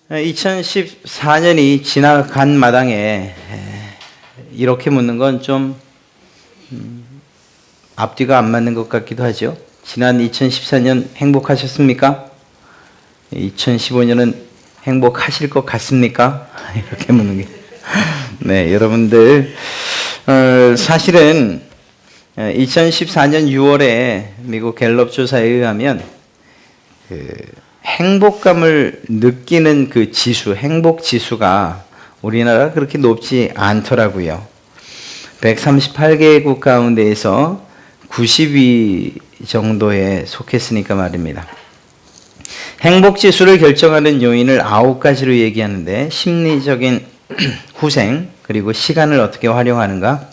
2014년이 지나간 마당에 이렇게 묻는 건 좀 앞뒤가 안 맞는 것 같기도 하죠. 지난 2014년 행복하셨습니까? 2015년은 행복하실 것 같습니까? 이렇게 묻는 게. 네, 여러분들 사실은 2014년 6월에 미국 갤럽 조사에 의하면 행복감을 느끼는 그 지수, 행복 지수가 우리나라가 그렇게 높지 않더라고요. 138개국 가운데에서 90위 정도에 속했으니까 말입니다. 행복 지수를 결정하는 요인을 9가지로 얘기하는데 심리적인 후생, 그리고 시간을 어떻게 활용하는가,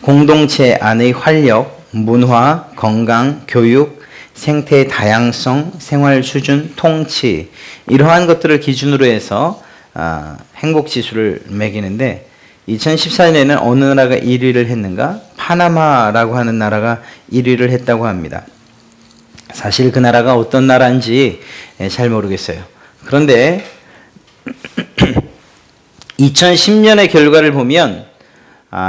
공동체 안의 활력, 문화, 건강, 교육, 생태의 다양성, 생활 수준, 통치, 이러한 것들을 기준으로 해서 행복지수를 매기는데 2014년에는 어느 나라가 1위를 했는가? 파나마라고 하는 나라가 1위를 했다고 합니다. 사실 그 나라가 어떤 나라인지 잘 모르겠어요. 그런데 2010년의 결과를 보면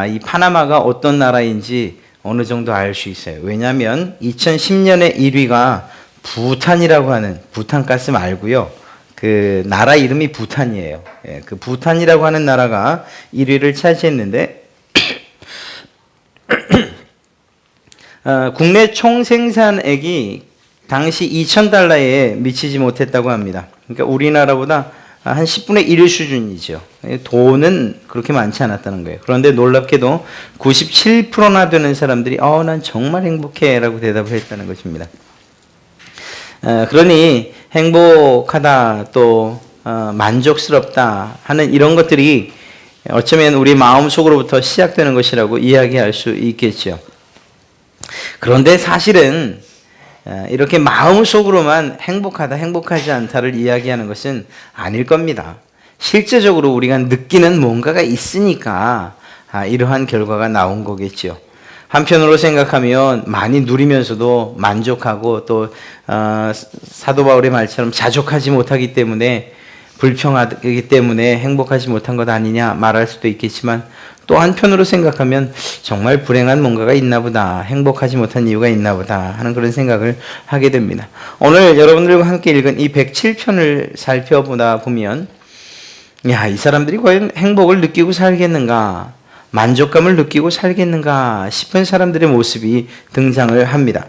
이 파나마가 어떤 나라인지 어느 정도 알 수 있어요. 왜냐하면 2010년에 1위가 부탄이라고 하는, 부탄 가스 말고요, 그 나라 이름이 부탄이에요. 그 부탄이라고 하는 나라가 1위를 차지했는데 국내 총생산액이 당시 2,000달러에 미치지 못했다고 합니다. 그러니까 우리나라보다 한 10분의 1 수준이죠. 돈은 그렇게 많지 않았다는 거예요. 그런데 놀랍게도 97%나 되는 사람들이 난 정말 행복해 라고 대답을 했다는 것입니다. 그러니 행복하다, 또 만족스럽다 하는 이런 것들이 어쩌면 우리 마음속으로부터 시작되는 것이라고 이야기할 수 있겠죠. 그런데 사실은 이렇게 마음속으로만 행복하다, 행복하지 않다를 이야기하는 것은 아닐 겁니다. 실제적으로 우리가 느끼는 뭔가가 있으니까 이러한 결과가 나온 거겠죠. 한편으로 생각하면 많이 누리면서도 만족하고 또 사도 바울의 말처럼 자족하지 못하기 때문에, 불평하기 때문에 행복하지 못한 것 아니냐 말할 수도 있겠지만, 또 한편으로 생각하면 정말 불행한 뭔가가 있나 보다, 행복하지 못한 이유가 있나 보다 하는 그런 생각을 하게 됩니다. 오늘 여러분들과 함께 읽은 이 107편을 살펴보다 보면 이 사람들이 과연 행복을 느끼고 살겠는가, 만족감을 느끼고 살겠는가 싶은 사람들의 모습이 등장을 합니다.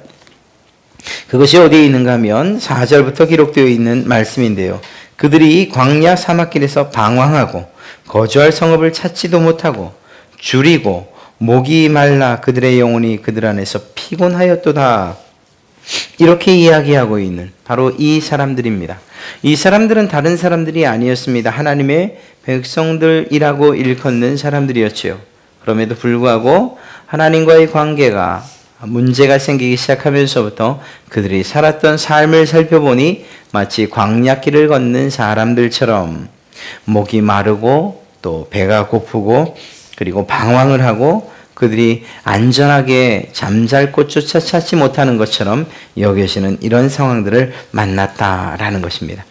그것이 어디에 있는가 하면 4절부터 기록되어 있는 말씀인데요. 그들이 광야 사막길에서 방황하고 거주할 성읍을 찾지도 못하고 줄이고 목이 말라 그들의 영혼이 그들 안에서 피곤하였도다. 이렇게 이야기하고 있는 바로 이 사람들입니다. 이 사람들은 다른 사람들이 아니었습니다. 하나님의 백성들이라고 일컫는 사람들이었지요. 그럼에도 불구하고 하나님과의 관계가 문제가 생기기 시작하면서부터 그들이 살았던 삶을 살펴보니 마치 광야길을 걷는 사람들처럼 목이 마르고 또 배가 고프고 그리고 방황을 하고 그들이 안전하게 잠잘 곳조차 찾지 못하는 것처럼 여겨지는 이런 상황들을 만났다라는 것입니다.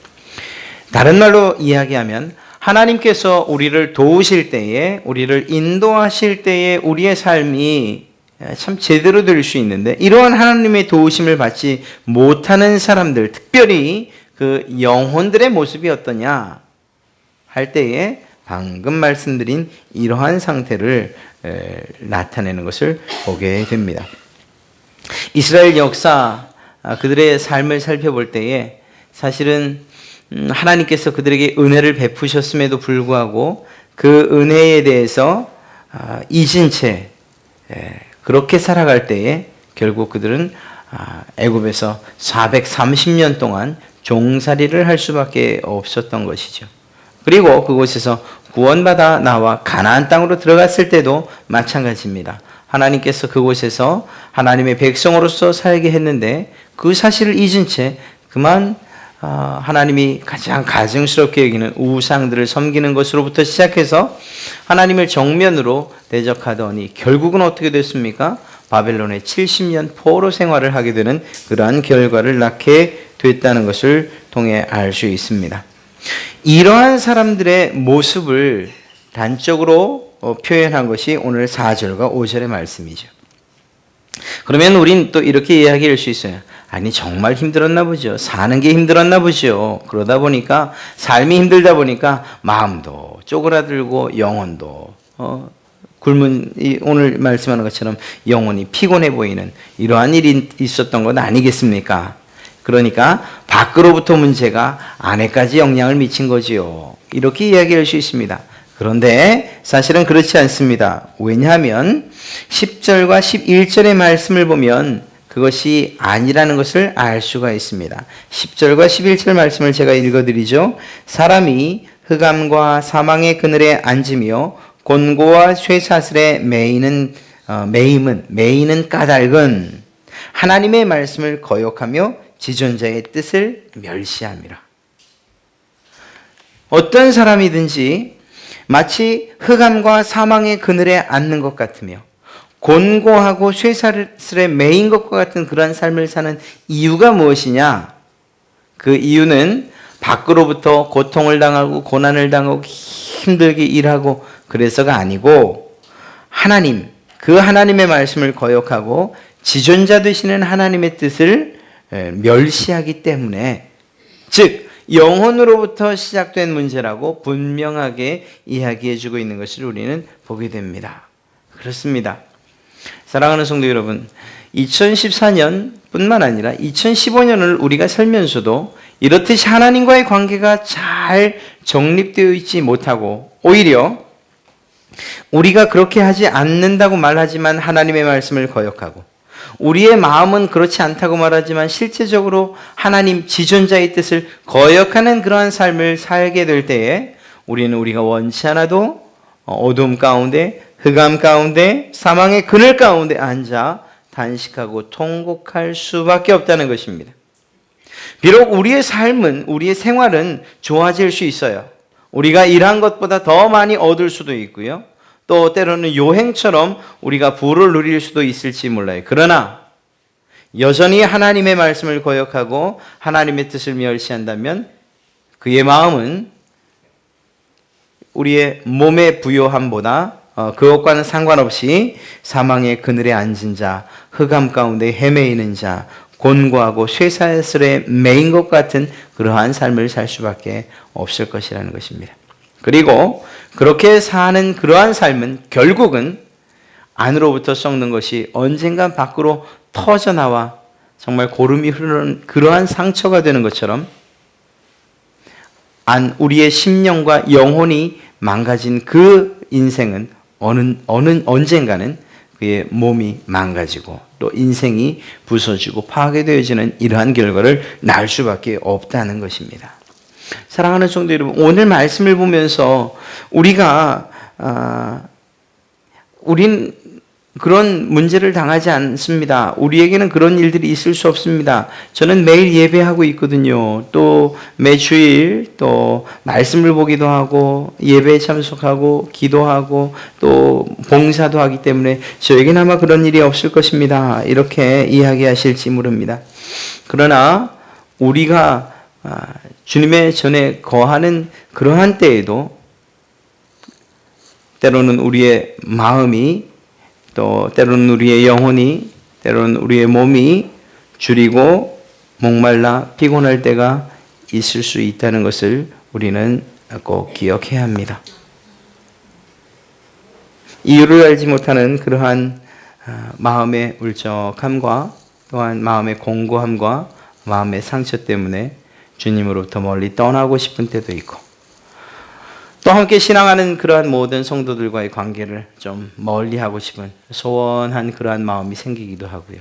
다른 말로 이야기하면 하나님께서 우리를 도우실 때에, 우리를 인도하실 때에 우리의 삶이 참 제대로 될 수 있는데, 이러한 하나님의 도우심을 받지 못하는 사람들, 특별히 그 영혼들의 모습이 어떠냐 할 때에 방금 말씀드린 이러한 상태를 나타내는 것을 보게 됩니다. 이스라엘 역사, 그들의 삶을 살펴볼 때에 사실은 하나님께서 그들에게 은혜를 베푸셨음에도 불구하고 그 은혜에 대해서 잊은 채 그렇게 살아갈 때에 결국 그들은 애굽에서 430년 동안 종살이를 할 수밖에 없었던 것이죠. 그리고 그곳에서 구원받아 나와 가나안 땅으로 들어갔을 때도 마찬가지입니다. 하나님께서 그곳에서 하나님의 백성으로서 살게 했는데 그 사실을 잊은 채 그만 하나님이 가장 가증스럽게 여기는 우상들을 섬기는 것으로부터 시작해서 하나님을 정면으로 대적하더니 결국은 어떻게 됐습니까? 바벨론의 70년 포로 생활을 하게 되는 그러한 결과를 낳게 됐다는 것을 통해 알 수 있습니다. 이러한 사람들의 모습을 단적으로 표현한 것이 오늘 4절과 5절의 말씀이죠. 그러면 우린 또 이렇게 이야기할 수 있어요. 아니 정말 힘들었나 보죠. 사는 게 힘들었나 보죠. 그러다 보니까 삶이 힘들다 보니까 마음도 쪼그라들고 영혼도 굶은 오늘 말씀하는 것처럼 영혼이 피곤해 보이는 이러한 일이 있었던 건 아니겠습니까? 그러니까 밖으로부터 문제가 안에까지 영향을 미친 거지요. 이렇게 이야기할 수 있습니다. 그런데 사실은 그렇지 않습니다. 왜냐하면 10절과 11절의 말씀을 보면 그것이 아니라는 것을 알 수가 있습니다. 10절과 11절 말씀을 제가 읽어드리죠. 사람이 흑암과 사망의 그늘에 앉으며 곤고와 쇠사슬에 매이는 까닭은 하나님의 말씀을 거역하며 지존자의 뜻을 멸시함이라. 어떤 사람이든지 마치 흑암과 사망의 그늘에 앉는 것 같으며 곤고하고 쇠사슬에 매인 것과 같은 그러한 삶을 사는 이유가 무엇이냐? 그 이유는 밖으로부터 고통을 당하고 고난을 당하고 힘들게 일하고 그래서가 아니고 그 하나님의 말씀을 거역하고 지존자 되시는 하나님의 뜻을 멸시하기 때문에, 즉 영혼으로부터 시작된 문제라고 분명하게 이야기해주고 있는 것을 우리는 보게 됩니다. 그렇습니다. 사랑하는 성도 여러분, 2014년 뿐만 아니라 2015년을 우리가 살면서도 이렇듯이 하나님과의 관계가 잘 정립되어 있지 못하고 오히려 우리가 그렇게 하지 않는다고 말하지만 하나님의 말씀을 거역하고 우리의 마음은 그렇지 않다고 말하지만 실제적으로 하나님 지존자의 뜻을 거역하는 그러한 삶을 살게 될 때에 우리가 원치 않아도 어둠 가운데, 흑암 가운데, 사망의 그늘 가운데 앉아 단식하고 통곡할 수밖에 없다는 것입니다. 비록 우리의 삶은, 우리의 생활은 좋아질 수 있어요. 우리가 일한 것보다 더 많이 얻을 수도 있고요. 또 때로는 요행처럼 우리가 부를 누릴 수도 있을지 몰라요. 그러나 여전히 하나님의 말씀을 거역하고 하나님의 뜻을 멸시한다면 그의 마음은 우리의 몸의 부요함보다 그것과는 상관없이 사망의 그늘에 앉은 자, 흑암 가운데 헤매이는 자, 곤고하고 쇠사슬에 매인 것 같은 그러한 삶을 살 수밖에 없을 것이라는 것입니다. 그리고 그렇게 사는 그러한 삶은 결국은 안으로부터 썩는 것이 언젠간 밖으로 터져나와 정말 고름이 흐르는 그러한 상처가 되는 것처럼 우리의 심령과 영혼이 망가진 그 인생은 언젠가는 그의 몸이 망가지고 또 인생이 부서지고 파괴되어지는 이러한 결과를 낳을 수밖에 없다는 것입니다. 사랑하는 성도 여러분, 오늘 말씀을 보면서 우린 그런 문제를 당하지 않습니다. 우리에게는 그런 일들이 있을 수 없습니다. 저는 매일 예배하고 있거든요. 또 매주일 또 말씀을 보기도 하고 예배에 참석하고 기도하고 또 봉사도 하기 때문에 저에게는 아마 그런 일이 없을 것입니다. 이렇게 이야기하실지 모릅니다. 그러나 우리가 주님의 전에 거하는 그러한 때에도 때로는 우리의 마음이 또 때로는 우리의 영혼이 때로는 우리의 몸이 주리고 목말라 피곤할 때가 있을 수 있다는 것을 우리는 꼭 기억해야 합니다. 이유를 알지 못하는 그러한 마음의 울적함과 또한 마음의 공고함과 마음의 상처 때문에 주님으로부터 멀리 떠나고 싶은 때도 있고 또 함께 신앙하는 그러한 모든 성도들과의 관계를 좀 멀리하고 싶은 소원한 그러한 마음이 생기기도 하고요.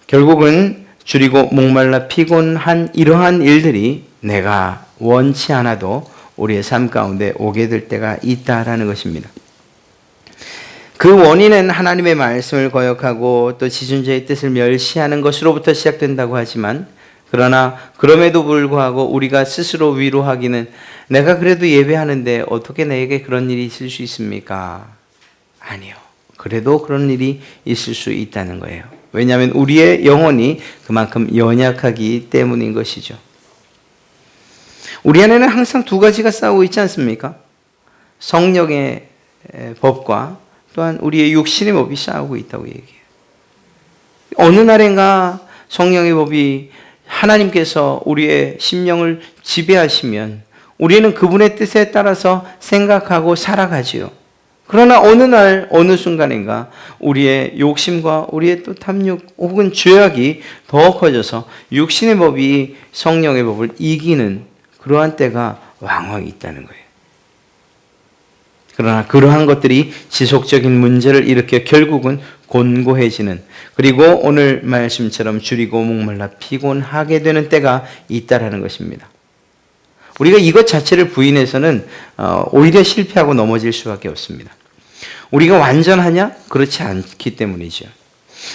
결국은 줄이고 목말라 피곤한 이러한 일들이 내가 원치 않아도 우리의 삶 가운데 오게 될 때가 있다라는 것입니다. 그 원인은 하나님의 말씀을 거역하고 또 지존자의 뜻을 멸시하는 것으로부터 시작된다고 하지만 그러나 그럼에도 불구하고 우리가 스스로 위로하기는 내가 그래도 예배하는데 어떻게 내게 그런 일이 있을 수 있습니까? 아니요. 그래도 그런 일이 있을 수 있다는 거예요. 왜냐하면 우리의 영혼이 그만큼 연약하기 때문인 것이죠. 우리 안에는 항상 두 가지가 싸우고 있지 않습니까? 성령의 법과 또한 우리의 육신의 법이 싸우고 있다고 얘기해요. 어느 날인가 성령의 법이 하나님께서 우리의 심령을 지배하시면 우리는 그분의 뜻에 따라서 생각하고 살아가지요. 그러나 어느 날 어느 순간인가 우리의 욕심과 우리의 또 탐욕 혹은 죄악이 더 커져서 육신의 법이 성령의 법을 이기는 그러한 때가 왕왕 있다는 거예요. 그러나 그러한 것들이 지속적인 문제를 일으켜 결국은 곤고해지는, 그리고 오늘 말씀처럼 줄이고 목말라 피곤하게 되는 때가 있다라는 것입니다. 우리가 이것 자체를 부인해서는 오히려 실패하고 넘어질 수밖에 없습니다. 우리가 완전하냐? 그렇지 않기 때문이죠.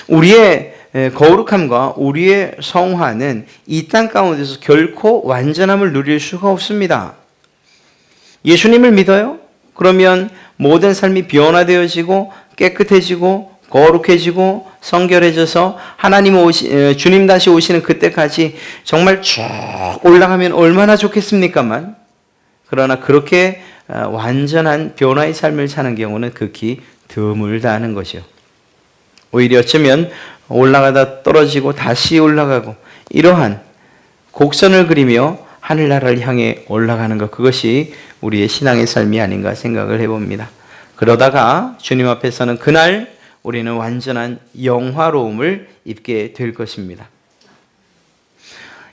우리의 거룩함과 우리의 성화는 이 땅 가운데서 결코 완전함을 누릴 수가 없습니다. 예수님을 믿어요? 그러면 모든 삶이 변화되어지고 깨끗해지고 거룩해지고 성결해져서 주님 다시 오시는 그때까지 정말 쭉 올라가면 얼마나 좋겠습니까만, 그러나 그렇게 완전한 변화의 삶을 사는 경우는 극히 드물다는 것이요. 오히려 어쩌면 올라가다 떨어지고 다시 올라가고 이러한 곡선을 그리며 하늘나라를 향해 올라가는 것, 그것이 우리의 신앙의 삶이 아닌가 생각을 해봅니다. 그러다가 주님 앞에서는 그날 우리는 완전한 영화로움을 입게 될 것입니다.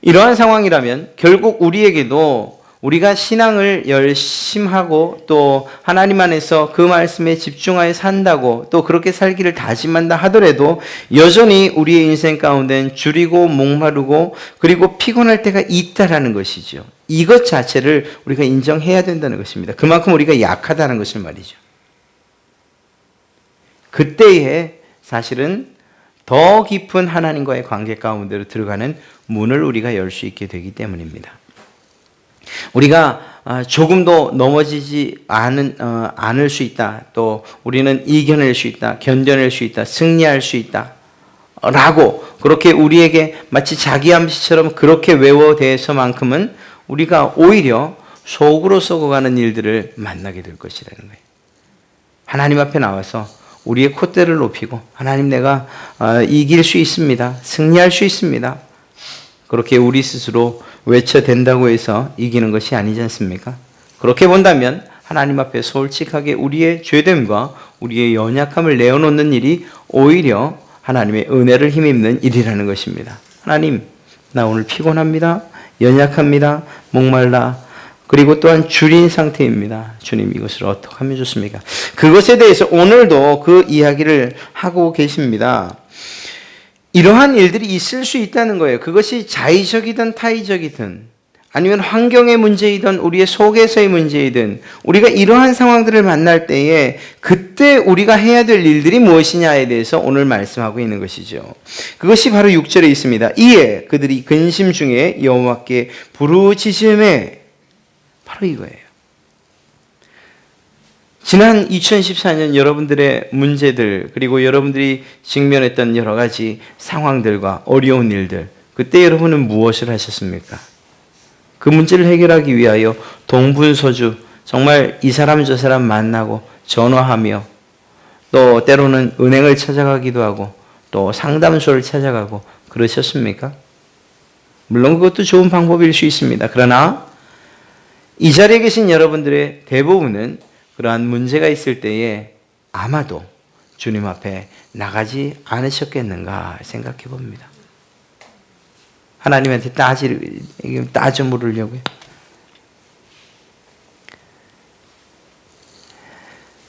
이러한 상황이라면 결국 우리에게도 우리가 신앙을 열심하고 또 하나님 안에서 그 말씀에 집중하여 산다고 또 그렇게 살기를 다짐한다 하더라도 여전히 우리의 인생 가운데는 줄이고 목마르고 그리고 피곤할 때가 있다라는 것이죠. 이것 자체를 우리가 인정해야 된다는 것입니다. 그만큼 우리가 약하다는 것을 말이죠. 그때에 사실은 더 깊은 하나님과의 관계 가운데로 들어가는 문을 우리가 열 수 있게 되기 때문입니다. 우리가 조금도 넘어지지 않을 수 있다. 또 우리는 이겨낼 수 있다. 견뎌낼 수 있다. 승리할 수 있다. 라고 그렇게 우리에게 마치 자기 암시처럼 그렇게 외워대서만큼은 우리가 오히려 속으로 썩어가는 일들을 만나게 될 것이라는 거예요. 하나님 앞에 나와서 우리의 콧대를 높이고 하나님, 내가 이길 수 있습니다. 승리할 수 있습니다. 그렇게 우리 스스로 외쳐댄다고 해서 이기는 것이 아니지 않습니까? 그렇게 본다면 하나님 앞에 솔직하게 우리의 죄됨과 우리의 연약함을 내어놓는 일이 오히려 하나님의 은혜를 힘입는 일이라는 것입니다. 하나님, 나 오늘 피곤합니다. 연약합니다. 목말라. 그리고 또한 줄인 상태입니다. 주님, 이것을 어떻게 하면 좋습니까? 그것에 대해서 오늘도 그 이야기를 하고 계십니다. 이러한 일들이 있을 수 있다는 거예요. 그것이 자의적이든 타의적이든 아니면 환경의 문제이든 우리의 속에서의 문제이든 우리가 이러한 상황들을 만날 때에 그때 우리가 해야 될 일들이 무엇이냐에 대해서 오늘 말씀하고 있는 것이죠. 그것이 바로 6절에 있습니다. 이에 그들이 근심 중에 여호와께 부르짖음에, 바로 이거예요. 지난 2014년 여러분들의 문제들, 그리고 여러분들이 직면했던 여러 가지 상황들과 어려운 일들, 그때 여러분은 무엇을 하셨습니까? 그 문제를 해결하기 위하여 동분서주, 정말 이 사람 저 사람 만나고 전화하며 또 때로는 은행을 찾아가기도 하고 또 상담소를 찾아가고 그러셨습니까? 물론 그것도 좋은 방법일 수 있습니다. 그러나 이 자리에 계신 여러분들의 대부분은 그러한 문제가 있을 때에 아마도 주님 앞에 나가지 않으셨겠는가 생각해 봅니다. 하나님한테 따져 물으려고요.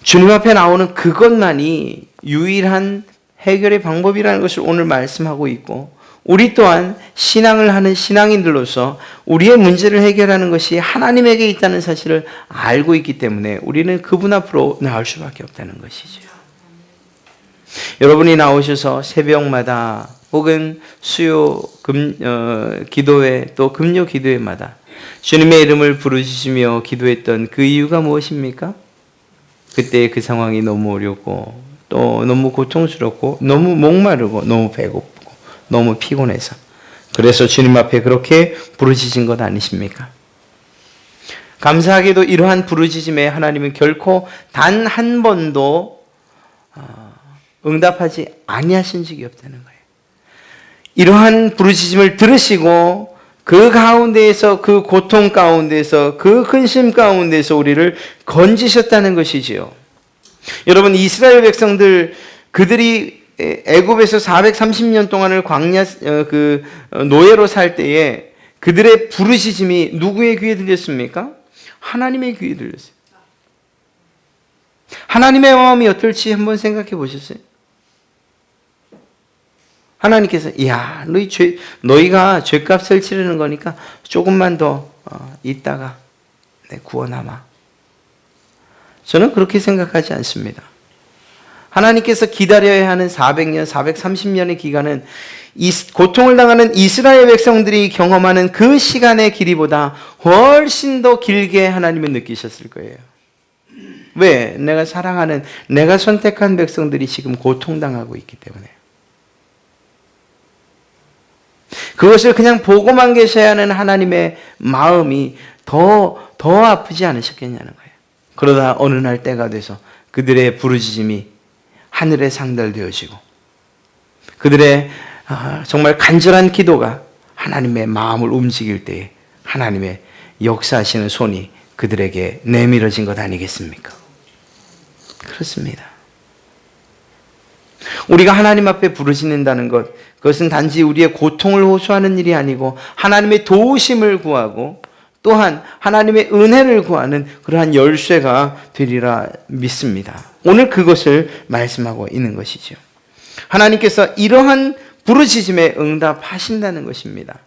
주님 앞에 나오는 그것만이 유일한 해결의 방법이라는 것을 오늘 말씀하고 있고, 우리 또한 신앙을 하는 신앙인들로서 우리의 문제를 해결하는 것이 하나님에게 있다는 사실을 알고 있기 때문에 우리는 그분 앞으로 나올 수밖에 없다는 것이죠. 여러분이 나오셔서 새벽마다 혹은 수요 기도회 또 금요 기도회마다 주님의 이름을 부르시며 기도했던 그 이유가 무엇입니까? 그때 그 상황이 너무 어렵고 또 너무 고통스럽고 너무 목마르고 너무 배고프고 너무 피곤해서, 그래서 주님 앞에 그렇게 부르짖은 것 아니십니까? 감사하게도 이러한 부르짖음에 하나님은 결코 단 한 번도 응답하지 아니하신 적이 없다는 거예요. 이러한 부르짖음을 들으시고 그 가운데에서, 그 고통 가운데에서, 그 근심 가운데에서 우리를 건지셨다는 것이지요. 여러분, 이스라엘 백성들, 그들이 애굽에서 430년 동안을 광야 노예로 살 때에 그들의 부르짖음이 누구의 귀에 들렸습니까? 하나님의 귀에 들렸어요. 하나님의 마음이 어떨지 한번 생각해 보셨어요? 하나님께서 너희가 죄값을 치르는 거니까 조금만 더 있다가 구원하마. 저는 그렇게 생각하지 않습니다. 하나님께서 기다려야 하는 400년, 430년의 기간은 고통을 당하는 이스라엘 백성들이 경험하는 그 시간의 길이보다 훨씬 더 길게 하나님은 느끼셨을 거예요. 왜? 내가 사랑하는, 내가 선택한 백성들이 지금 고통당하고 있기 때문에. 그것을 그냥 보고만 계셔야 하는 하나님의 마음이 더 아프지 않으셨겠냐는 거예요. 그러다 어느 날 때가 돼서 그들의 부르짖음이 하늘에 상달되어지고 그들의 정말 간절한 기도가 하나님의 마음을 움직일 때에 하나님의 역사하시는 손이 그들에게 내밀어진 것 아니겠습니까? 그렇습니다. 우리가 하나님 앞에 부르짖는다는 것, 그것은 단지 우리의 고통을 호소하는 일이 아니고 하나님의 도우심을 구하고 또한 하나님의 은혜를 구하는 그러한 열쇠가 되리라 믿습니다. 오늘 그것을 말씀하고 있는 것이죠. 하나님께서 이러한 부르짖음에 응답하신다는 것입니다.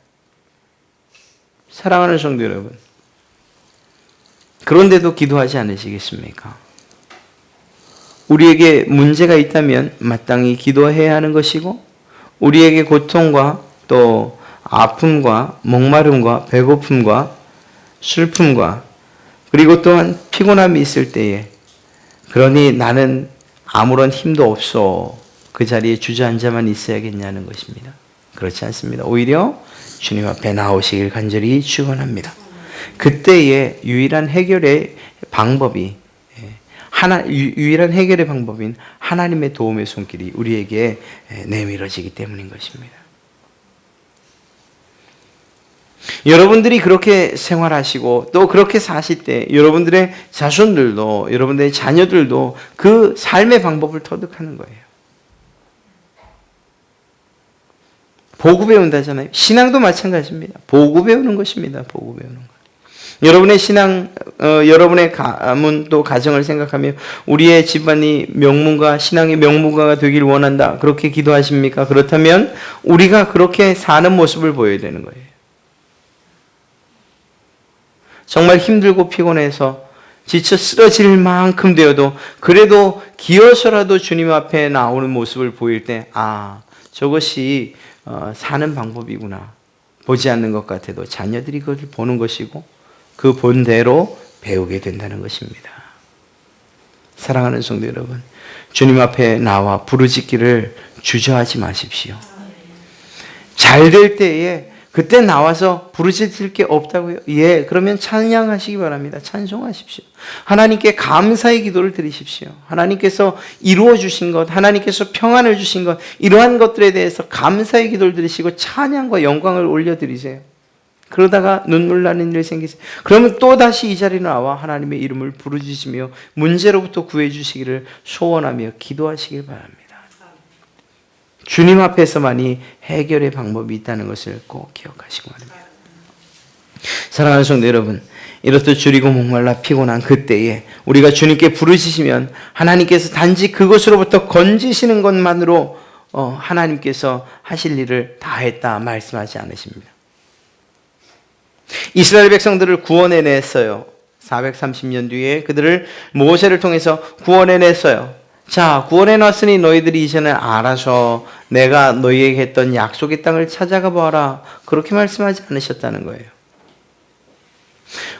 사랑하는 성도 여러분, 그런데도 기도하지 않으시겠습니까? 우리에게 문제가 있다면 마땅히 기도해야 하는 것이고 우리에게 고통과 또 아픔과 목마름과 배고픔과 슬픔과 그리고 또한 피곤함이 있을 때에 그러니 나는 아무런 힘도 없어 그 자리에 주저앉아만 있어야겠냐는 것입니다. 그렇지 않습니다. 오히려 주님 앞에 나오시길 간절히 축원합니다. 그때의 유일한 해결의 방법인 하나님의 도움의 손길이 우리에게 내밀어지기 때문인 것입니다. 여러분들이 그렇게 생활하시고 또 그렇게 사실 때 여러분들의 자손들도 여러분들의 자녀들도 그 삶의 방법을 터득하는 거예요. 보고 배운다잖아요. 신앙도 마찬가지입니다. 보고 배우는 것입니다. 보고 배우는 것. 여러분의 신앙, 여러분의 가문 또 가정을 생각하며 우리의 집안이 명문가, 신앙의 명문가가 되길 원한다. 그렇게 기도하십니까? 그렇다면 우리가 그렇게 사는 모습을 보여야 되는 거예요. 정말 힘들고 피곤해서 지쳐 쓰러질 만큼 되어도 그래도 기어서라도 주님 앞에 나오는 모습을 보일 때 저것이 사는 방법이구나. 보지 않는 것 같아도 자녀들이 그것을 보는 것이고 그 본대로 배우게 된다는 것입니다. 사랑하는 성도 여러분, 주님 앞에 나와 부르짖기를 주저하지 마십시오. 잘 될 때에 그때 나와서 부르짖을 게 없다고요? 예, 그러면 찬양하시기 바랍니다. 찬송하십시오. 하나님께 감사의 기도를 드리십시오. 하나님께서 이루어 주신 것, 하나님께서 평안을 주신 것, 이러한 것들에 대해서 감사의 기도를 드리시고 찬양과 영광을 올려드리세요. 그러다가 눈물 나는 일이 생기세요. 그러면 또다시 이 자리에 나와 하나님의 이름을 부르짖으며 문제로부터 구해주시기를 소원하며 기도하시길 바랍니다. 주님 앞에서만이 해결의 방법이 있다는 것을 꼭 기억하시기 바랍니다. 사랑하는 성도 여러분, 이렇듯 줄이고 목말라 피곤한 그때에 우리가 주님께 부르짖으면 하나님께서 단지 그것으로부터 건지시는 것만으로 하나님께서 하실 일을 다 했다 말씀하지 않으십니다. 이스라엘 백성들을 구원해냈어요. 430년 뒤에 그들을 모세를 통해서 구원해냈어요. 자, 구원해놨으니 너희들이 이제는 알아서 내가 너희에게 했던 약속의 땅을 찾아가 봐라. 그렇게 말씀하지 않으셨다는 거예요.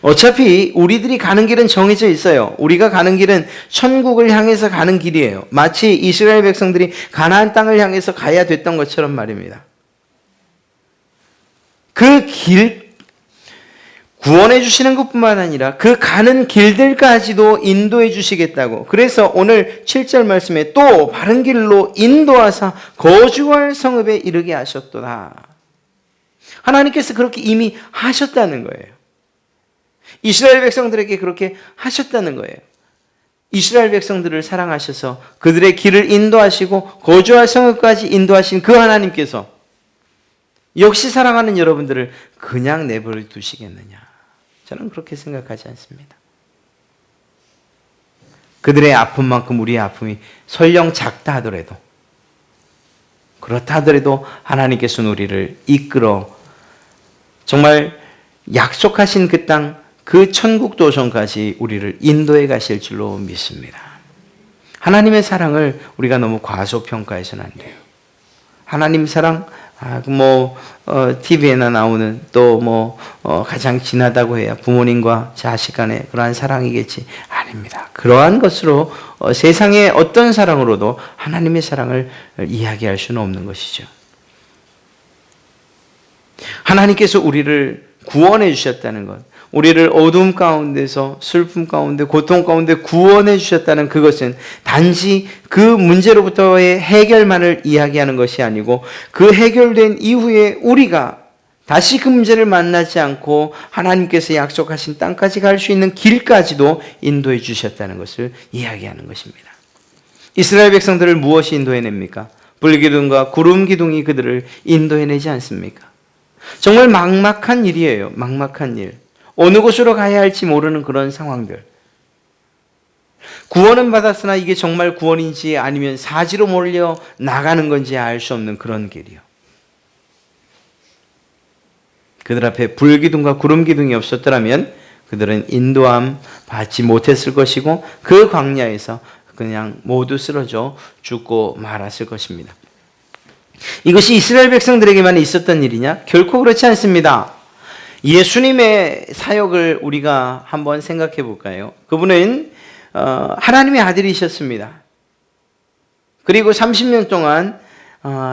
어차피 우리들이 가는 길은 정해져 있어요. 우리가 가는 길은 천국을 향해서 가는 길이에요. 마치 이스라엘 백성들이 가나안 땅을 향해서 가야 됐던 것처럼 말입니다. 그 길, 구원해 주시는 것뿐만 아니라 그 가는 길들까지도 인도해 주시겠다고. 그래서 오늘 7절 말씀에 또 바른 길로 인도하사 거주할 성읍에 이르게 하셨도다. 하나님께서 그렇게 이미 하셨다는 거예요. 이스라엘 백성들에게 그렇게 하셨다는 거예요. 이스라엘 백성들을 사랑하셔서 그들의 길을 인도하시고 거주할 성읍까지 인도하신 그 하나님께서 역시 사랑하는 여러분들을 그냥 내버려 두시겠느냐? 저는 그렇게 생각하지 않습니다. 그들의 아픔만큼 우리의 아픔이 설령 작다 하더라도, 그렇다 하더라도 하나님께서는 우리를 이끌어 정말 약속하신 그 땅, 그 천국 도성까지 우리를 인도해 가실 줄로 믿습니다. 하나님의 사랑을 우리가 너무 과소평가해서는 안 돼요. 하나님 사랑, TV에나 나오는 또 가장 진하다고 해야 부모님과 자식 간의 그러한 사랑이겠지. 아닙니다. 그러한 것으로 세상의 어떤 사랑으로도 하나님의 사랑을 이야기할 수는 없는 것이죠. 하나님께서 우리를 구원해 주셨다는 것, 우리를 어둠 가운데서 슬픔 가운데 고통 가운데 구원해 주셨다는 그것은 단지 그 문제로부터의 해결만을 이야기하는 것이 아니고 그 해결된 이후에 우리가 다시 그 문제를 만나지 않고 하나님께서 약속하신 땅까지 갈 수 있는 길까지도 인도해 주셨다는 것을 이야기하는 것입니다. 이스라엘 백성들을 무엇이 인도해냅니까? 불기둥과 구름기둥이 그들을 인도해내지 않습니까? 정말 막막한 일이에요. 막막한 일. 어느 곳으로 가야 할지 모르는 그런 상황들. 구원은 받았으나 이게 정말 구원인지 아니면 사지로 몰려 나가는 건지 알 수 없는 그런 길이요. 그들 앞에 불기둥과 구름기둥이 없었더라면 그들은 인도함 받지 못했을 것이고 그 광야에서 그냥 모두 쓰러져 죽고 말았을 것입니다. 이것이 이스라엘 백성들에게만 있었던 일이냐? 결코 그렇지 않습니다. 예수님의 사역을 우리가 한번 생각해 볼까요? 그분은 하나님의 아들이셨습니다. 그리고 30년 동안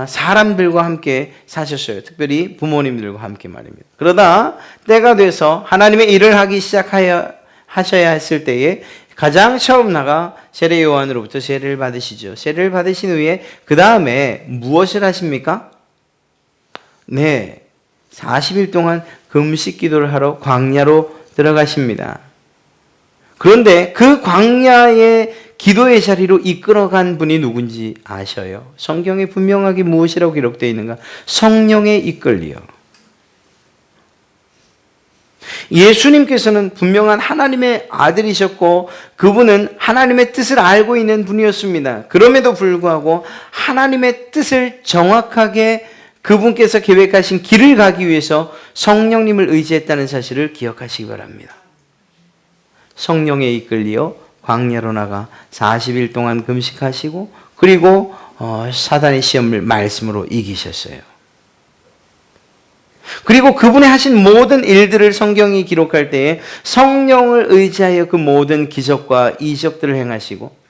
사람들과 함께 사셨어요. 특별히 부모님들과 함께 말입니다. 그러다 때가 돼서 하나님의 일을 하기 하셔야 했을 때에 가장 처음 나가 세례 요한으로부터 세례를 받으시죠. 세례를 받으신 후에 그 다음에 무엇을 하십니까? 네, 40일 동안 금식 기도를 하러 광야로 들어가십니다. 그런데 그 광야의 기도의 자리로 이끌어간 분이 누군지 아셔요? 성경에 분명하게 무엇이라고 기록되어 있는가? 성령의 이끌리요. 예수님께서는 분명한 하나님의 아들이셨고 그분은 하나님의 뜻을 알고 있는 분이었습니다. 그럼에도 불구하고 하나님의 뜻을 정확하게 그분께서 계획하신 길을 가기 위해서 성령님을 의지했다는 사실을 기억하시기 바랍니다. 성령에 이끌리어 광야로 나가 40일 동안 금식하시고 그리고 사단의 시험을 말씀으로 이기셨어요. 그리고 그분의 하신 모든 일들을 성경이 기록할 때에 성령을 의지하여 그 모든 기적과 이적들을 행하시고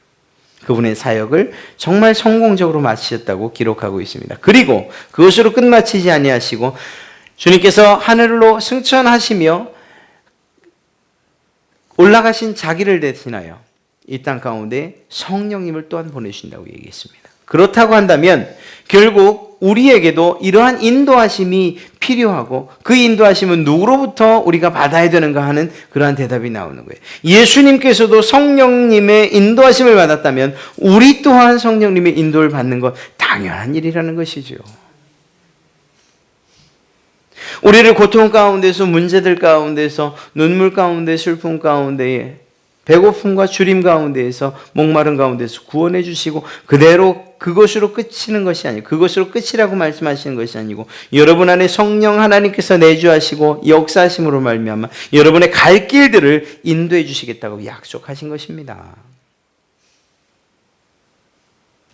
그분의 사역을 정말 성공적으로 마치셨다고 기록하고 있습니다. 그리고 그것으로 끝마치지 아니하시고 주님께서 하늘로 승천하시며 올라가신 자기를 대신하여 이 땅 가운데 성령님을 또한 보내신다고 얘기했습니다. 그렇다고 한다면 결국 우리에게도 이러한 인도하심이 필요하고 그 인도하심은 누구로부터 우리가 받아야 되는가 하는 그러한 대답이 나오는 거예요. 예수님께서도 성령님의 인도하심을 받았다면 우리 또한 성령님의 인도를 받는 것 당연한 일이라는 것이죠. 우리를 고통 가운데서 문제들 가운데서 눈물 가운데 슬픔 가운데에 배고픔과 주림 가운데에서 목마른 가운데서 구원해 주시고 그대로 그것으로 끝이는 것이 아니고 그것으로 끝이라고 말씀하시는 것이 아니고 여러분 안에 성령 하나님께서 내주하시고 역사하심으로 말미암아 여러분의 갈 길들을 인도해 주시겠다고 약속하신 것입니다.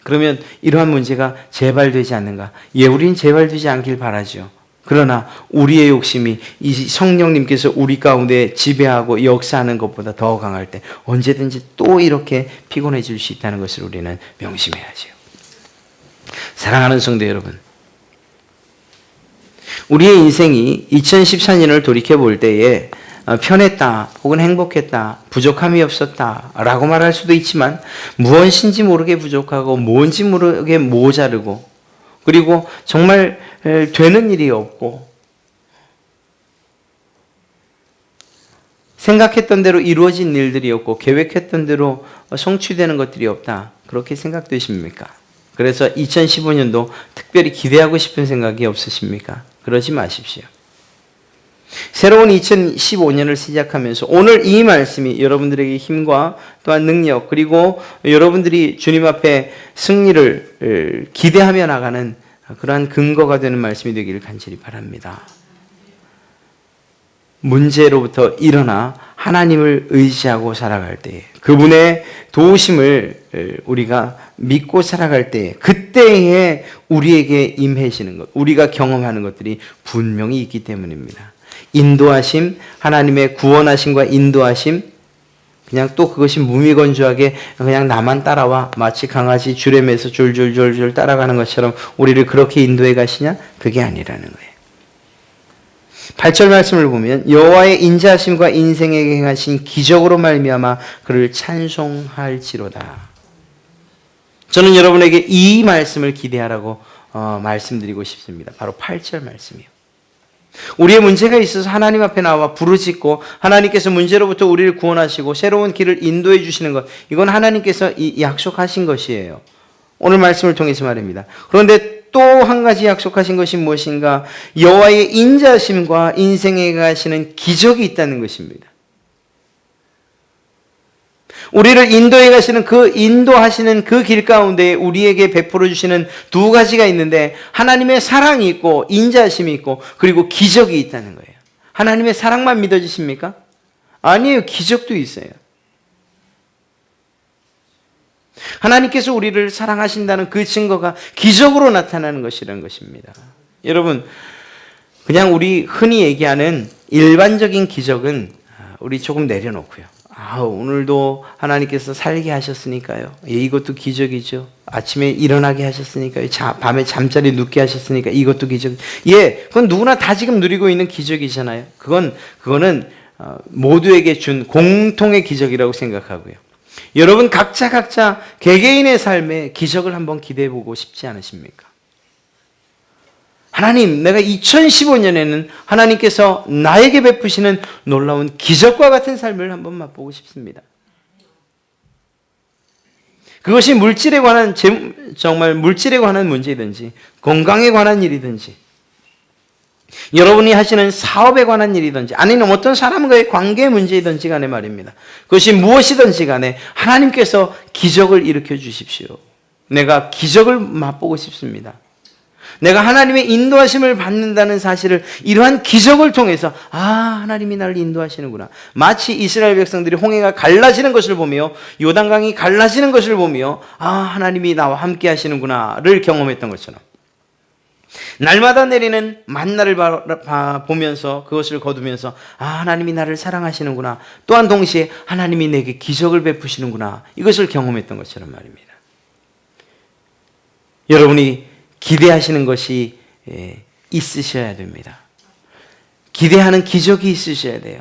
그러면 이러한 문제가 재발되지 않는가? 우린 재발되지 않길 바라죠. 그러나 우리의 욕심이 이 성령님께서 우리 가운데 지배하고 역사하는 것보다 더 강할 때 언제든지 또 이렇게 피곤해질 수 있다는 것을 우리는 명심해야죠. 사랑하는 성도 여러분, 우리의 인생이 2014년을 돌이켜 볼 때에 편했다, 혹은 행복했다, 부족함이 없었다 라고 말할 수도 있지만 무엇인지 모르게 부족하고 뭔지 모르게 모자르고 그리고 정말 되는 일이 없고 생각했던 대로 이루어진 일들이 없고 계획했던 대로 성취되는 것들이 없다. 그렇게 생각되십니까? 그래서 2015년도 특별히 기대하고 싶은 생각이 없으십니까? 그러지 마십시오. 새로운 2015년을 시작하면서 오늘 이 말씀이 여러분들에게 힘과 또한 능력 그리고 여러분들이 주님 앞에 승리를 기대하며 나가는 그러한 근거가 되는 말씀이 되기를 간절히 바랍니다. 문제로부터 일어나 하나님을 의지하고 살아갈 때에 그분의 도우심을 우리가 믿고 살아갈 때에 그때에 우리에게 임해지는 것, 우리가 경험하는 것들이 분명히 있기 때문입니다. 인도하심, 하나님의 구원하심과 인도하심, 그냥 또 그것이 무미건조하게 그냥 나만 따라와 마치 강아지 줄에 매서 졸졸졸졸 따라가는 것처럼 우리를 그렇게 인도해 가시냐? 그게 아니라는 거예요. 8절 말씀을 보면 여호와의 인자하심과 인생에게 행하신 기적으로 말미암아 그를 찬송할지로다. 저는 여러분에게 이 말씀을 기대하라고 말씀드리고 싶습니다. 바로 8절 말씀이요. 우리의 문제가 있어서 하나님 앞에 나와 부르짖고 하나님께서 문제로부터 우리를 구원하시고 새로운 길을 인도해 주시는 것, 이건 하나님께서 약속하신 것이에요. 오늘 말씀을 통해서 말입니다. 그런데 또 한 가지 약속하신 것이 무엇인가? 여호와의 인자하심과 인생에 가시는 기적이 있다는 것입니다. 우리를 인도해 가시는 그 인도하시는 그 길 가운데 우리에게 베풀어 주시는 두 가지가 있는데 하나님의 사랑이 있고 인자하심이 있고 그리고 기적이 있다는 거예요. 하나님의 사랑만 믿어지십니까? 아니에요. 기적도 있어요. 하나님께서 우리를 사랑하신다는 그 증거가 기적으로 나타나는 것이라는 것입니다. 여러분, 그냥 우리 흔히 얘기하는 일반적인 기적은 우리 조금 내려놓고요. 오늘도 하나님께서 살게 하셨으니까요. 이것도 기적이죠. 아침에 일어나게 하셨으니까요. 밤에 잠자리 눕게 하셨으니까 이것도 기적. 그건 누구나 다 지금 누리고 있는 기적이잖아요. 그거는 모두에게 준 공통의 기적이라고 생각하고요. 여러분 각자 개개인의 삶에 기적을 한번 기대해 보고 싶지 않으십니까? 하나님, 내가 2015년에는 하나님께서 나에게 베푸시는 놀라운 기적과 같은 삶을 한번 맛보고 싶습니다. 그것이 물질에 관한 정말 물질에 관한 문제이든지 건강에 관한 일이든지 여러분이 하시는 사업에 관한 일이든지 아니면 어떤 사람과의 관계 문제이든지 간에 말입니다. 그것이 무엇이든지 간에 하나님께서 기적을 일으켜 주십시오. 내가 기적을 맛보고 싶습니다. 내가 하나님의 인도하심을 받는다는 사실을 이러한 기적을 통해서 하나님이 나를 인도하시는구나. 마치 이스라엘 백성들이 홍해가 갈라지는 것을 보며 요단강이 갈라지는 것을 보며 하나님이 나와 함께 하시는구나를 경험했던 것처럼 날마다 내리는 만나를 보면서 그것을 거두면서 하나님이 나를 사랑하시는구나. 또한 동시에 하나님이 내게 기적을 베푸시는구나. 이것을 경험했던 것처럼 말입니다. 여러분이 기대하시는 것이 있으셔야 됩니다. 기대하는 기적이 있으셔야 돼요.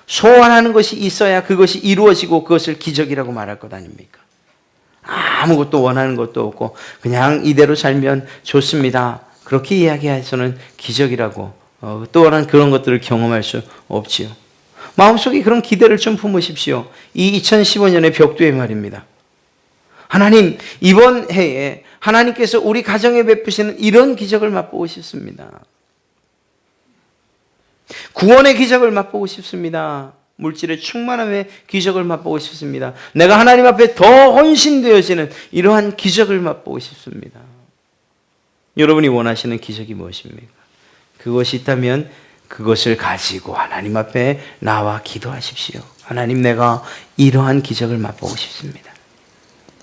소원하는 것이 있어야 그것이 이루어지고 그것을 기적이라고 말할 것 아닙니까? 아무것도 원하는 것도 없고 그냥 이대로 살면 좋습니다. 그렇게 이야기해서는 기적이라고 또한 그런 것들을 경험할 수 없지요. 마음속에 그런 기대를 좀 품으십시오. 이 2015년의 벽두에 말입니다. 하나님, 이번 해에 하나님께서 우리 가정에 베푸시는 이런 기적을 맛보고 싶습니다. 구원의 기적을 맛보고 싶습니다. 물질의 충만함의 기적을 맛보고 싶습니다. 내가 하나님 앞에 더 헌신되어지는 이러한 기적을 맛보고 싶습니다. 여러분이 원하시는 기적이 무엇입니까? 그것이 있다면 그것을 가지고 하나님 앞에 나와 기도하십시오. 하나님, 내가 이러한 기적을 맛보고 싶습니다.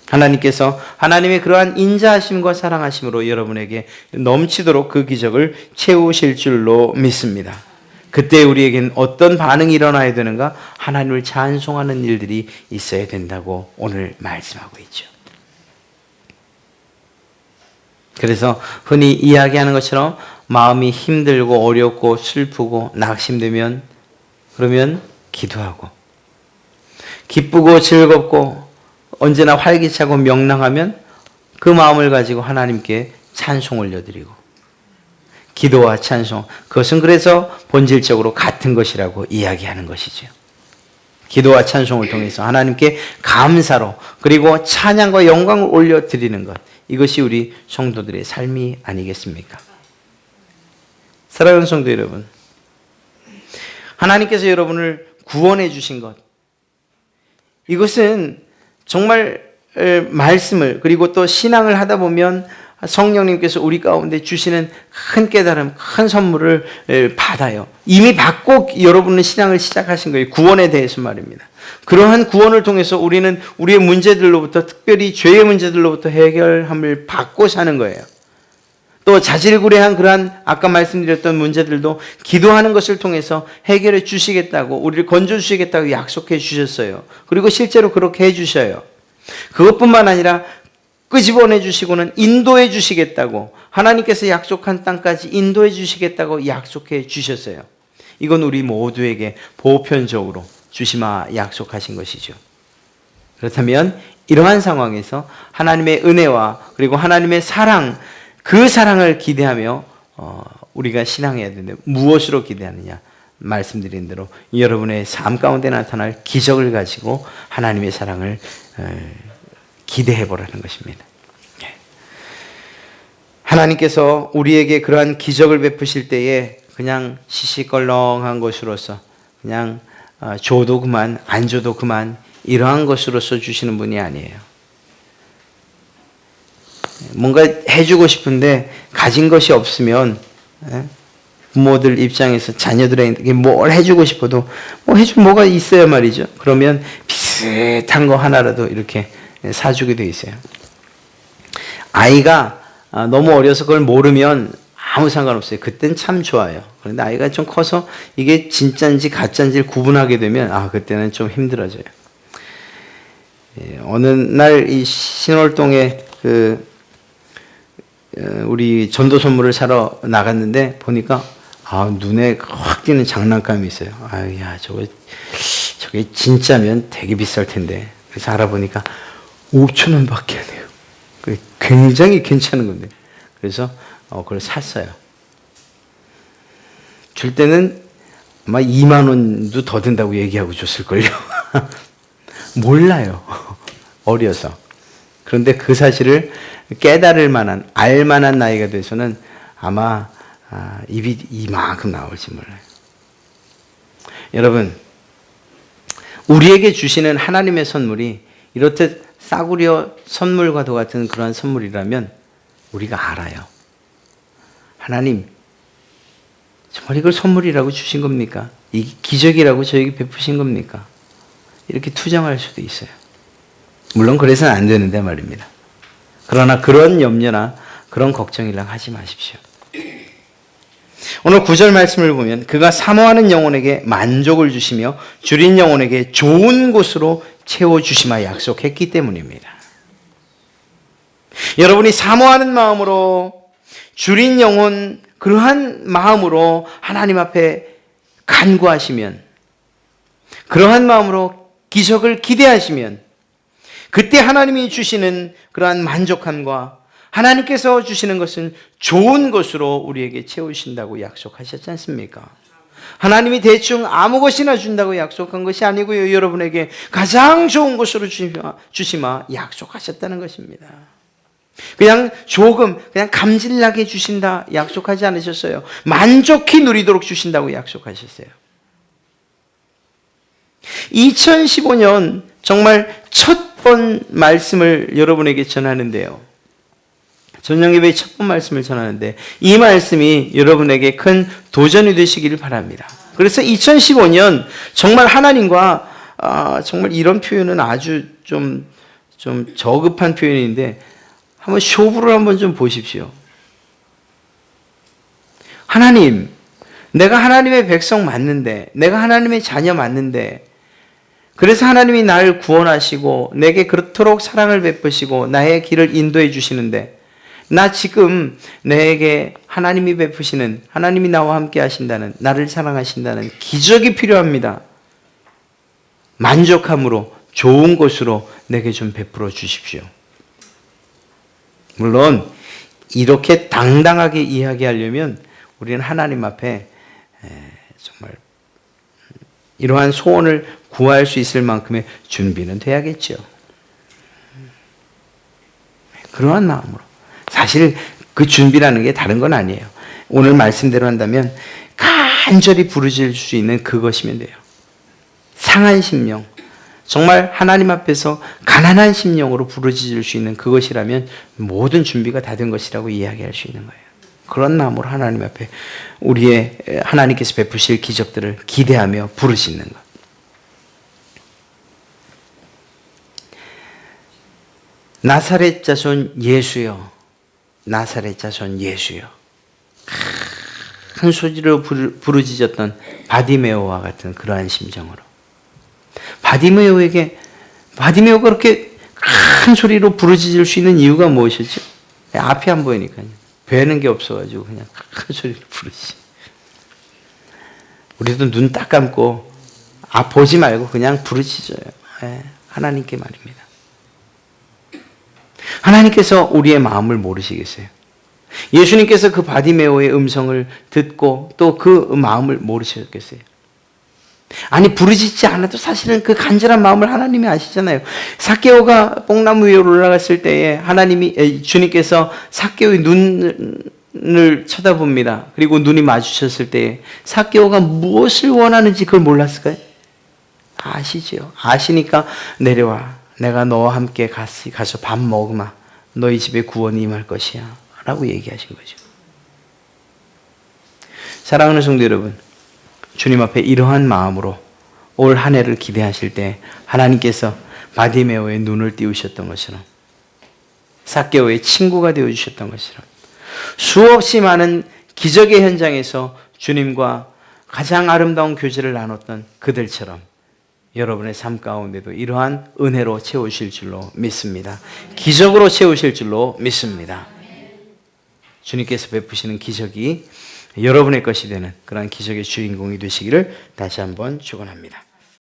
하나님께서 하나님의 그러한 인자하심과 사랑하심으로 여러분에게 넘치도록 그 기적을 채우실 줄로 믿습니다. 그때 우리에겐 어떤 반응이 일어나야 되는가? 하나님을 찬송하는 일들이 있어야 된다고 오늘 말씀하고 있죠. 그래서 흔히 이야기하는 것처럼 마음이 힘들고 어렵고 슬프고 낙심되면 그러면 기도하고, 기쁘고 즐겁고 언제나 활기차고 명랑하면 그 마음을 가지고 하나님께 찬송 올려드리고, 기도와 찬송, 그것은 그래서 본질적으로 같은 것이라고 이야기하는 것이죠. 기도와 찬송을 통해서 하나님께 감사로, 그리고 찬양과 영광을 올려드리는 것, 이것이 우리 성도들의 삶이 아니겠습니까? 사랑하는 성도 여러분, 하나님께서 여러분을 구원해 주신 것, 이것은 정말 말씀을, 그리고 또 신앙을 하다 보면 성령님께서 우리 가운데 주시는 큰 깨달음, 큰 선물을 받아요. 이미 받고 여러분은 신앙을 시작하신 거예요. 구원에 대해서 말입니다. 그러한 구원을 통해서 우리는 우리의 문제들로부터, 특별히 죄의 문제들로부터 해결함을 받고 사는 거예요. 또 자질구레한 그러한 아까 말씀드렸던 문제들도 기도하는 것을 통해서 해결해 주시겠다고, 우리를 건져 주시겠다고 약속해 주셨어요. 그리고 실제로 그렇게 해 주셔요. 그것뿐만 아니라 끄집어내 주시고는 인도해 주시겠다고, 하나님께서 약속한 땅까지 인도해 주시겠다고 약속해 주셨어요. 이건 우리 모두에게 보편적으로 주시마 약속하신 것이죠. 그렇다면 이러한 상황에서 하나님의 은혜와 그리고 하나님의 사랑, 그 사랑을 기대하며 우리가 신앙해야 되는데 무엇으로 기대하느냐? 말씀드린 대로 여러분의 삶 가운데 나타날 기적을 가지고 하나님의 사랑을 기대해 보라는 것입니다. 하나님께서 우리에게 그러한 기적을 베푸실 때에 그냥 시시껄렁한 것으로서, 그냥 줘도 그만 안 줘도 그만, 이러한 것으로서 주시는 분이 아니에요. 뭔가 해주고 싶은데 가진 것이 없으면, 부모들 입장에서 자녀들에게 뭘 해주고 싶어도 해줄 뭐가 있어야 말이죠. 그러면 비슷한 거 하나라도 이렇게 사주게 돼 있어요. 아이가 너무 어려서 그걸 모르면 아무 상관없어요. 그땐 참 좋아요. 그런데 아이가 좀 커서 이게 진짜인지 가짜인지를 구분하게 되면 그때는 좀 힘들어져요. 어느 날 이 신월동에 우리 전도 선물을 사러 나갔는데 보니까 눈에 확 띄는 장난감이 있어요. 야, 저게 진짜면 되게 비쌀 텐데. 그래서 알아보니까 5,000원 밖에 안 해요. 굉장히 괜찮은 건데. 그래서 그걸 샀어요. 줄 때는 아마 2만 원도 더 든다고 얘기하고 줬을걸요. 몰라요. 어려서. 그런데 그 사실을 깨달을 만한, 알 만한 나이가 돼서는 아마 입이 이만큼 나올지 몰라요. 여러분, 우리에게 주시는 하나님의 선물이 이렇듯 싸구려 선물과도 같은 그러한 선물이라면 우리가 알아요. 하나님, 정말 이걸 선물이라고 주신 겁니까? 이게 기적이라고 저에게 베푸신 겁니까? 이렇게 투정할 수도 있어요. 물론 그래서는 안 되는데 말입니다. 그러나 그런 염려나 그런 걱정이랑 하지 마십시오. 오늘 9절 말씀을 보면 그가 사모하는 영혼에게 만족을 주시며 줄인 영혼에게 좋은 곳으로 채워주시마 약속했기 때문입니다. 여러분이 사모하는 마음으로, 줄인 영혼, 그러한 마음으로 하나님 앞에 간구하시면, 그러한 마음으로 기적을 기대하시면, 그때 하나님이 주시는 그러한 만족함과 하나님께서 주시는 것은 좋은 것으로 우리에게 채우신다고 약속하셨지 않습니까? 하나님이 대충 아무 것이나 준다고 약속한 것이 아니고요. 여러분에게 가장 좋은 것으로 주시마 약속하셨다는 것입니다. 그냥 조금, 그냥 감질나게 주신다 약속하지 않으셨어요. 만족히 누리도록 주신다고 약속하셨어요. 2015년 정말 첫 번 말씀을 여러분에게 전하는데요. 저녁예배의 첫 번 말씀을 전하는데 이 말씀이 여러분에게 큰 도전이 되시기를 바랍니다. 그래서 2015년 정말 하나님과 정말 이런 표현은 아주 좀 저급한 표현인데 한번 쇼부를 한번 좀 보십시오. 하나님, 내가 하나님의 백성 맞는데, 내가 하나님의 자녀 맞는데, 그래서 하나님이 나를 구원하시고 내게 그렇도록 사랑을 베푸시고 나의 길을 인도해 주시는데, 나 지금 내게 하나님이 베푸시는, 하나님이 나와 함께 하신다는, 나를 사랑하신다는 기적이 필요합니다. 만족함으로 좋은 것으로 내게 좀 베풀어 주십시오. 물론 이렇게 당당하게 이야기하려면 우리는 하나님 앞에 정말 이러한 소원을 구할 수 있을 만큼의 준비는 돼야겠죠. 그러한 마음으로. 사실 그 준비라는 게 다른 건 아니에요. 오늘 말씀대로 한다면 간절히 부르짖을 수 있는 그것이면 돼요. 상한 심령, 정말 하나님 앞에서 가난한 심령으로 부르짖을 수 있는 그것이라면 모든 준비가 다 된 것이라고 이야기할 수 있는 거예요. 그런 마음으로 하나님 앞에 우리의 하나님께서 베푸실 기적들을 기대하며 부르짖는 것. 나사렛 자손 예수여, 나사렛 자손 예수여. 큰 소리로 부르짖었던 바디메오와 같은 그러한 심정으로. 바디메오가 그렇게 큰 소리로 부르짖을 수 있는 이유가 무엇이죠? 앞이 안 보이니까요. 뵈는 게 없어가지고 그냥 큰 소리로 부르지. 우리도 눈 딱 감고 보지 말고 그냥 부르짖어요. 하나님께 말입니다. 하나님께서 우리의 마음을 모르시겠어요? 예수님께서 그 바디메오의 음성을 듣고 또 그 마음을 모르셨겠어요? 아니, 부르짖지 않아도 사실은 그 간절한 마음을 하나님이 아시잖아요. 삭개오가 뽕나무 위에 올라갔을 때에 주님께서 삭개오의 눈을 쳐다봅니다. 그리고 눈이 마주쳤을 때에 삭개오가 무엇을 원하는지 그걸 몰랐을까요? 아시죠? 아시니까 내려와. 내가 너와 함께 가서 밥 먹으마. 너희 집에 구원이 임할 것이야. 라고 얘기하신 거죠. 사랑하는 성도 여러분, 주님 앞에 이러한 마음으로 올 한 해를 기대하실 때 하나님께서 바디메오의 눈을 띄우셨던 것처럼, 삭개오의 친구가 되어주셨던 것처럼, 수없이 많은 기적의 현장에서 주님과 가장 아름다운 교제를 나눴던 그들처럼 여러분의 삶 가운데도 이러한 은혜로 채우실 줄로 믿습니다. 기적으로 채우실 줄로 믿습니다. 주님께서 베푸시는 기적이 여러분의 것이 되는 그러한 기적의 주인공이 되시기를 다시 한번 축원합니다.